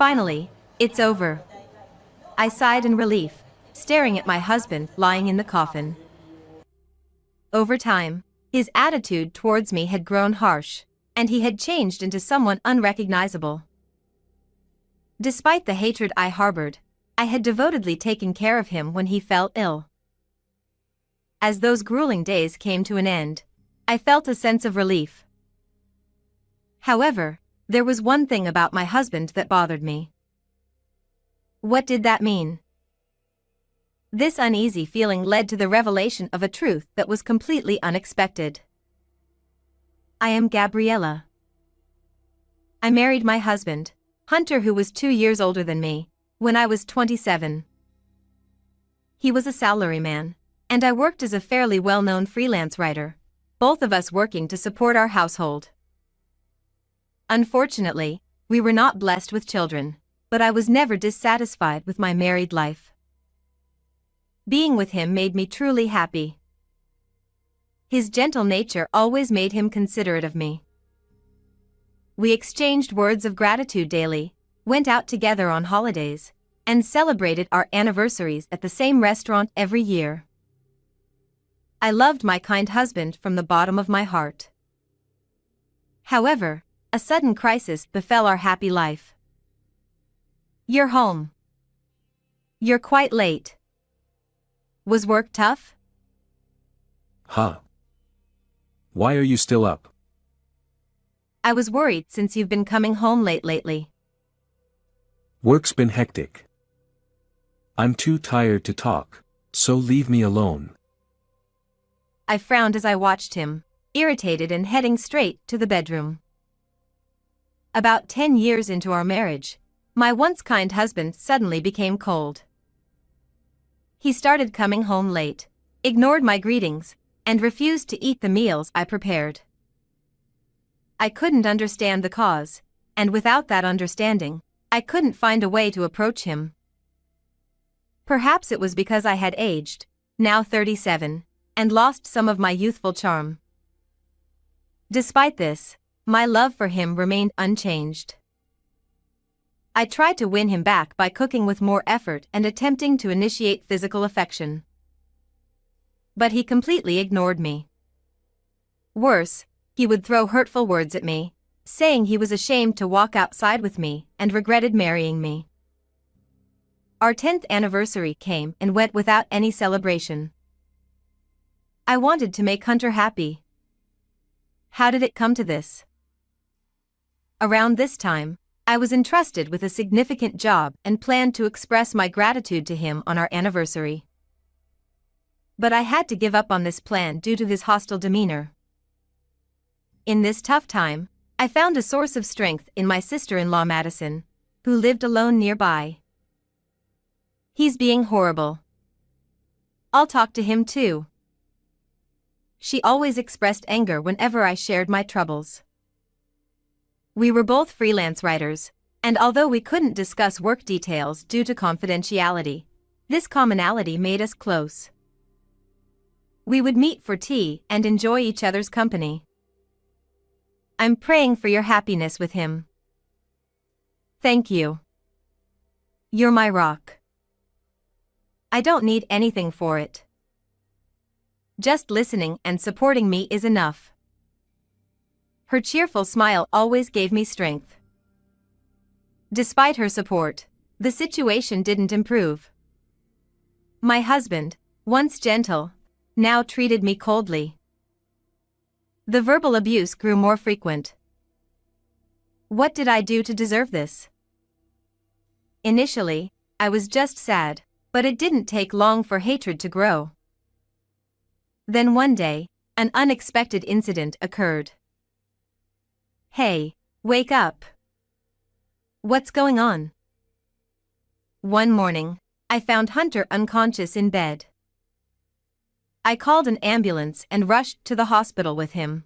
Finally, it's over. I sighed in relief, staring at my husband lying in the coffin. Over time, his attitude towards me had grown harsh, and he had changed into someone unrecognizable. Despite the hatred I harbored, I had devotedly taken care of him when he fell ill. As those grueling days came to an end, I felt a sense of relief. However, there was one thing about my husband that bothered me. What did that mean? This uneasy feeling led to the revelation of a truth that was completely unexpected. I am Gabriella. I married my husband, Hunter, who was 2 years older than me, when I was 27. He was a salaryman, and I worked as a fairly well-known freelance writer, both of us working to support our household. Unfortunately, we were not blessed with children, but I was never dissatisfied with my married life. Being with him made me truly happy. His gentle nature always made him considerate of me. We exchanged words of gratitude daily, went out together on holidays, and celebrated our anniversaries at the same restaurant every year. I loved my kind husband from the bottom of my heart. However, a sudden crisis befell our happy life. "You're home. You're quite late. Was work tough?" Huh. Why are you still up? "I was worried since you've been coming home late lately." Work's been hectic. I'm too tired to talk, so leave me alone. I frowned as I watched him, irritated and heading straight to the bedroom. About 10 years into our marriage, my once kind husband suddenly became cold. He started coming home late, ignored my greetings, and refused to eat the meals I prepared. I couldn't understand the cause, and without that understanding, I couldn't find a way to approach him. Perhaps it was because I had aged, now 37, and lost some of my youthful charm. Despite this, my love for him remained unchanged. I tried to win him back by cooking with more effort and attempting to initiate physical affection. But he completely ignored me. Worse, he would throw hurtful words at me, saying he was ashamed to walk outside with me and regretted marrying me. Our 10th anniversary came and went without any celebration. I wanted to make Hunter happy. How did it come to this? Around this time, I was entrusted with a significant job and planned to express my gratitude to him on our anniversary. But I had to give up on this plan due to his hostile demeanor. In this tough time, I found a source of strength in my sister-in-law Madison, who lived alone nearby. "He's being horrible. I'll talk to him too." She always expressed anger whenever I shared my troubles. We were both freelance writers, and although we couldn't discuss work details due to confidentiality, this commonality made us close. We would meet for tea and enjoy each other's company. "I'm praying for your happiness with him." "Thank you. You're my rock. I don't need anything for it. Just listening and supporting me is enough." Her cheerful smile always gave me strength. Despite her support, the situation didn't improve. My husband, once gentle, now treated me coldly. The verbal abuse grew more frequent. What did I do to deserve this? Initially, I was just sad, but it didn't take long for hatred to grow. Then one day, an unexpected incident occurred. "Hey, wake up. What's going on?" One morning, I found Hunter unconscious in bed. I called an ambulance and rushed to the hospital with him.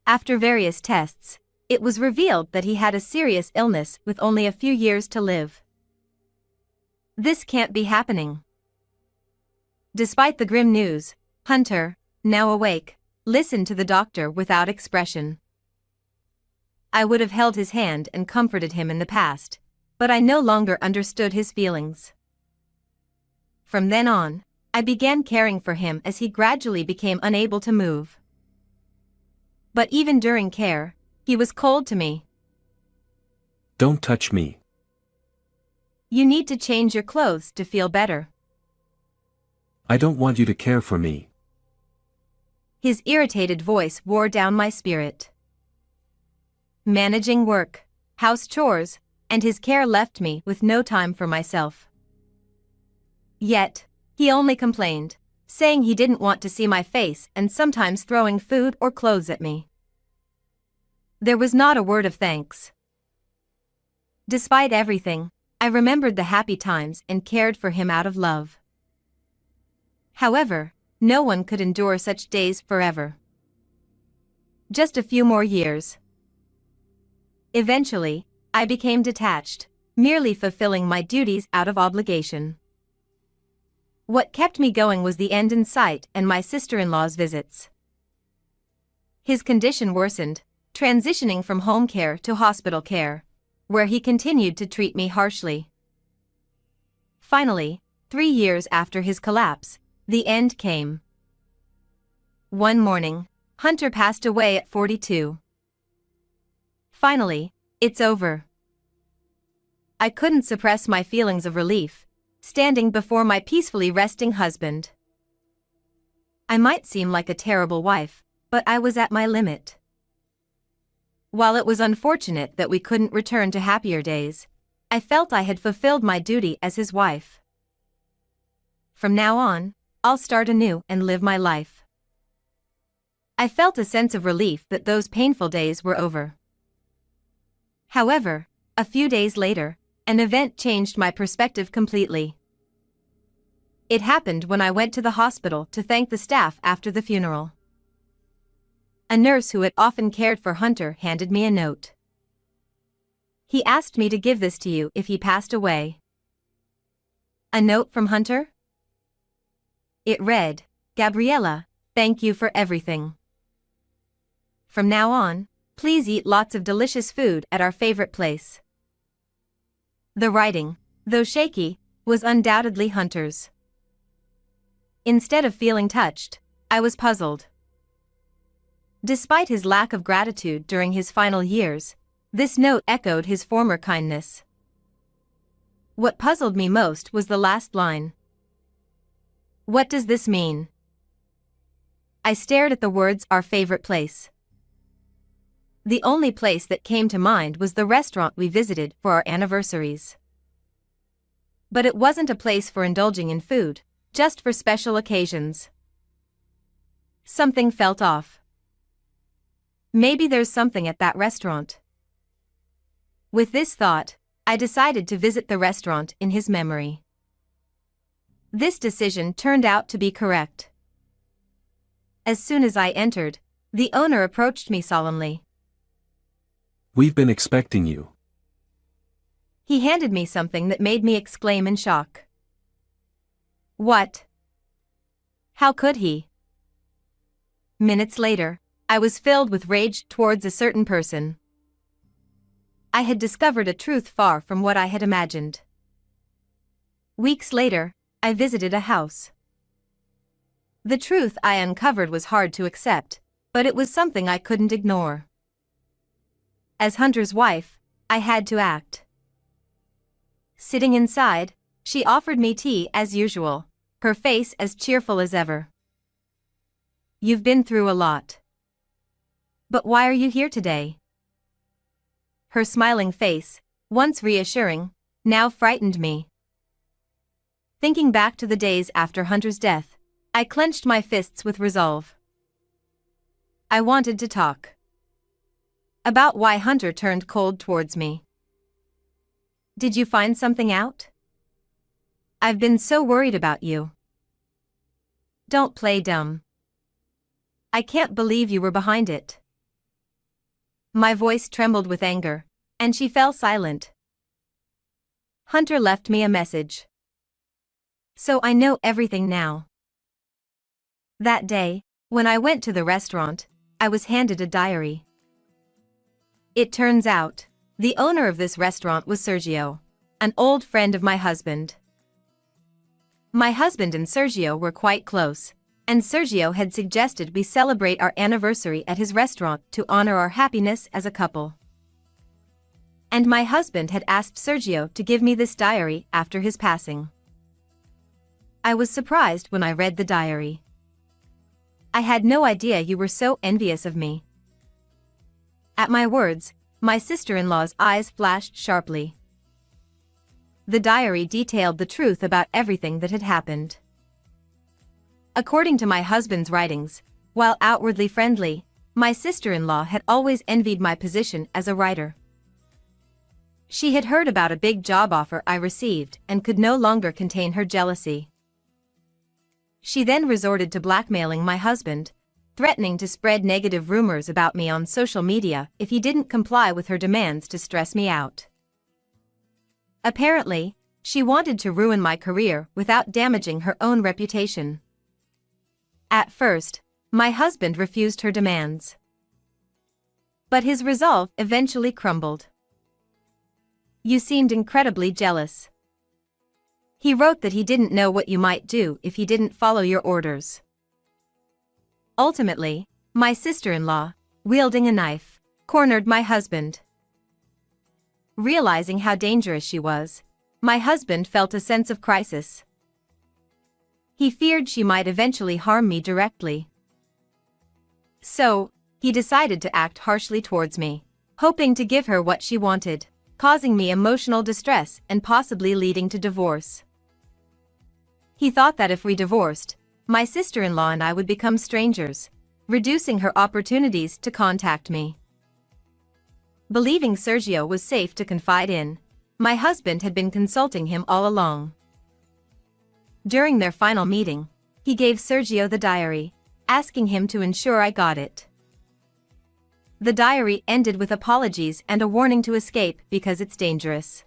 After various tests, it was revealed that he had a serious illness with only a few years to live. This can't be happening. Despite the grim news, Hunter, now awake, listened to the doctor without expression. I would have held his hand and comforted him in the past, but I no longer understood his feelings. From then on, I began caring for him as he gradually became unable to move. But even during care, he was cold to me. Don't touch me. You need to change your clothes to feel better. I don't want you to care for me. His irritated voice wore down my spirit. Managing work, house chores, and his care left me with no time for myself. Yet, he only complained, saying he didn't want to see my face and sometimes throwing food or clothes at me. There was not a word of thanks. Despite everything, I remembered the happy times and cared for him out of love. However, no one could endure such days forever. Just a few more years. Eventually, I became detached, merely fulfilling my duties out of obligation. What kept me going was the end in sight and my sister-in-law's visits. His condition worsened, transitioning from home care to hospital care, where he continued to treat me harshly. Finally, 3 years after his collapse, the end came. One morning, Hunter passed away at 42. Finally, it's over. I couldn't suppress my feelings of relief, standing before my peacefully resting husband. I might seem like a terrible wife, but I was at my limit. While it was unfortunate that we couldn't return to happier days, I felt I had fulfilled my duty as his wife. From now on, I'll start anew and live my life. I felt a sense of relief that those painful days were over. However, a few days later, an event changed my perspective completely. It happened when I went to the hospital to thank the staff after the funeral. A nurse who had often cared for Hunter handed me a note. He asked me to give this to you if he passed away. A note from Hunter? It read, "Gabriella, thank you for everything. From now on, please eat lots of delicious food at our favorite place." The writing, though shaky, was undoubtedly Hunter's. Instead of feeling touched, I was puzzled. Despite his lack of gratitude during his final years, this note echoed his former kindness. What puzzled me most was the last line. What does this mean? I stared at the words "our favorite place." The only place that came to mind was the restaurant we visited for our anniversaries. But it wasn't a place for indulging in food, just for special occasions. Something felt off. Maybe there's something at that restaurant. With this thought, I decided to visit the restaurant in his memory. This decision turned out to be correct. As soon as I entered, the owner approached me solemnly. We've been expecting you. He handed me something that made me exclaim in shock. What? How could he? Minutes later, I was filled with rage towards a certain person. I had discovered a truth far from what I had imagined. Weeks later, I visited a house. The truth I uncovered was hard to accept, but it was something I couldn't ignore. As Hunter's wife, I had to act. Sitting inside, she offered me tea as usual, her face as cheerful as ever. "You've been through a lot. But why are you here today?" Her smiling face, once reassuring, now frightened me. Thinking back to the days after Hunter's death, I clenched my fists with resolve. I wanted to talk about why Hunter turned cold towards me. "Did you find something out? I've been so worried about you." "Don't play dumb. I can't believe you were behind it." My voice trembled with anger, and she fell silent. Hunter left me a message. So I know everything now. That day, when I went to the restaurant, I was handed a diary. It turns out, the owner of this restaurant was Sergio, an old friend of my husband. My husband and Sergio were quite close, and Sergio had suggested we celebrate our anniversary at his restaurant to honor our happiness as a couple. And my husband had asked Sergio to give me this diary after his passing. I was surprised when I read the diary. I had no idea you were so envious of me. At my words, my sister-in-law's eyes flashed sharply. The diary detailed the truth about everything that had happened. According to my husband's writings, while outwardly friendly, my sister-in-law had always envied my position as a writer. She had heard about a big job offer I received and could no longer contain her jealousy. She then resorted to blackmailing my husband, threatening to spread negative rumors about me on social media if he didn't comply with her demands to stress me out. Apparently, she wanted to ruin my career without damaging her own reputation. At first, my husband refused her demands. But his resolve eventually crumbled. You seemed incredibly jealous. He wrote that he didn't know what you might do if he didn't follow your orders. Ultimately, my sister-in-law, wielding a knife, cornered my husband. Realizing how dangerous she was, my husband felt a sense of crisis. He feared she might eventually harm me directly. So, he decided to act harshly towards me, hoping to give her what she wanted, causing me emotional distress and possibly leading to divorce. He thought that if we divorced, my sister-in-law and I would become strangers, reducing her opportunities to contact me. Believing Sergio was safe to confide in, my husband had been consulting him all along. During their final meeting, he gave Sergio the diary, asking him to ensure I got it. The diary ended with apologies and a warning to escape because it's dangerous.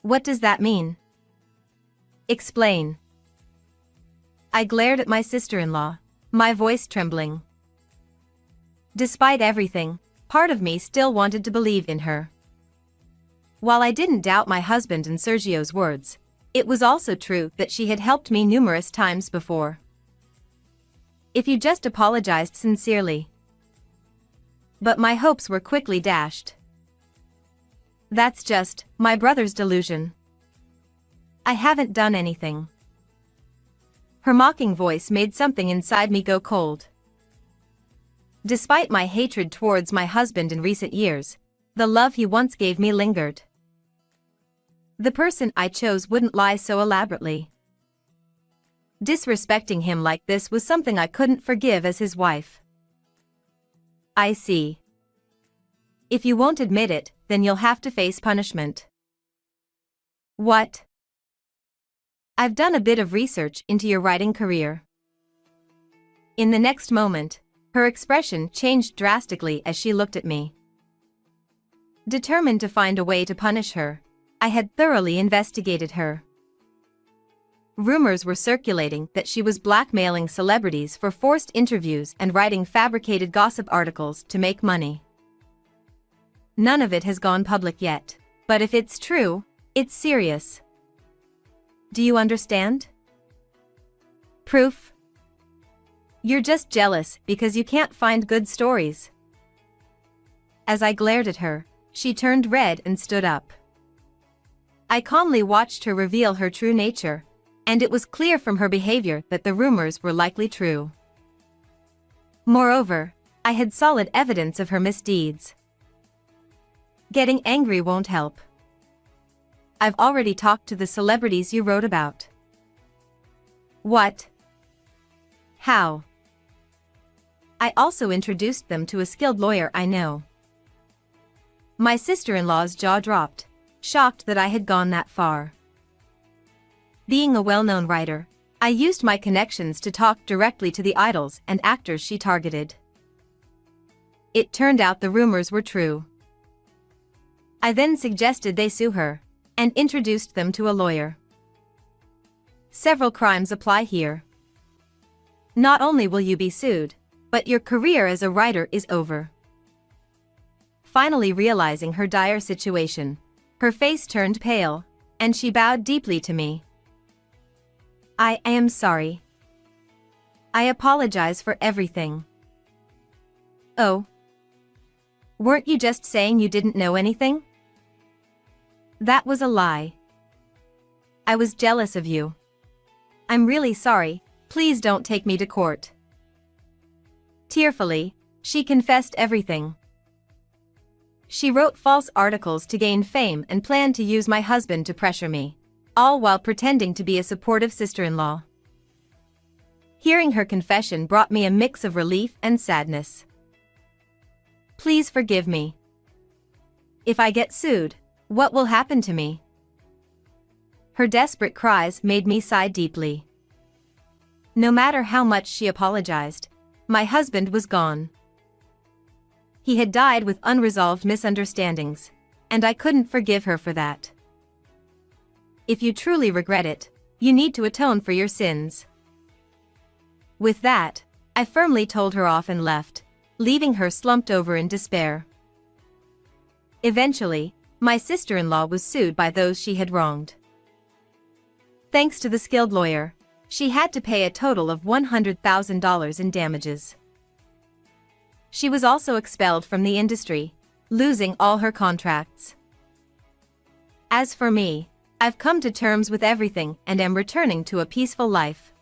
What does that mean? Explain. I glared at my sister-in-law, my voice trembling. Despite everything, part of me still wanted to believe in her. While I didn't doubt my husband and Sergio's words, it was also true that she had helped me numerous times before. If you just apologized sincerely. But my hopes were quickly dashed. That's just my brother's delusion. I haven't done anything. Her mocking voice made something inside me go cold. Despite my hatred towards my husband in recent years, the love he once gave me lingered. The person I chose wouldn't lie so elaborately. Disrespecting him like this was something I couldn't forgive as his wife. I see. If you won't admit it, then you'll have to face punishment. What? I've done a bit of research into your writing career. In the next moment, her expression changed drastically as she looked at me. Determined to find a way to punish her, I had thoroughly investigated her. Rumors were circulating that she was blackmailing celebrities for forced interviews and writing fabricated gossip articles to make money. None of it has gone public yet, but if it's true, it's serious. Do you understand? Proof? You're just jealous because you can't find good stories. As I glared at her, she turned red and stood up. I calmly watched her reveal her true nature, and it was clear from her behavior that the rumors were likely true. Moreover, I had solid evidence of her misdeeds. Getting angry won't help. I've already talked to the celebrities you wrote about. What? How? I also introduced them to a skilled lawyer I know. My sister-in-law's jaw dropped, shocked that I had gone that far. Being a well-known writer, I used my connections to talk directly to the idols and actors she targeted. It turned out the rumors were true. I then suggested they sue her, and introduced them to a lawyer. Several crimes apply here. Not only will you be sued, but your career as a writer is over. finally realizing her dire situation. Her face turned pale, and she bowed deeply to me. I am sorry. I apologize for everything. Oh. Weren't you just saying you didn't know anything? That was a lie. I was jealous of you. I'm really sorry, please don't take me to court. Tearfully, she confessed everything. She wrote false articles to gain fame and planned to use my husband to pressure me, all while pretending to be a supportive sister-in-law. Hearing her confession brought me a mix of relief and sadness. Please forgive me. If I get sued, what will happen to me? Her desperate cries made me sigh deeply. No matter how much she apologized, my husband was gone. He had died with unresolved misunderstandings, and I couldn't forgive her for that. If you truly regret it, you need to atone for your sins. With that, I firmly told her off and left, leaving her slumped over in despair. Eventually, my sister-in-law was sued by those she had wronged. Thanks to the skilled lawyer, she had to pay a total of $100,000 in damages. She was also expelled from the industry, losing all her contracts. As for me, I've come to terms with everything and am returning to a peaceful life.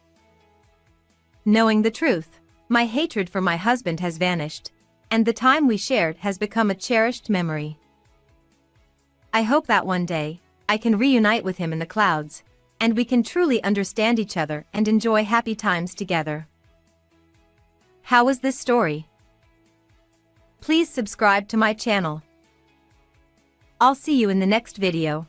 Knowing the truth, my hatred for my husband has vanished, and the time we shared has become a cherished memory. I hope that one day, I can reunite with him in the clouds, and we can truly understand each other and enjoy happy times together. How was this story? Please subscribe to my channel. I'll see you in the next video.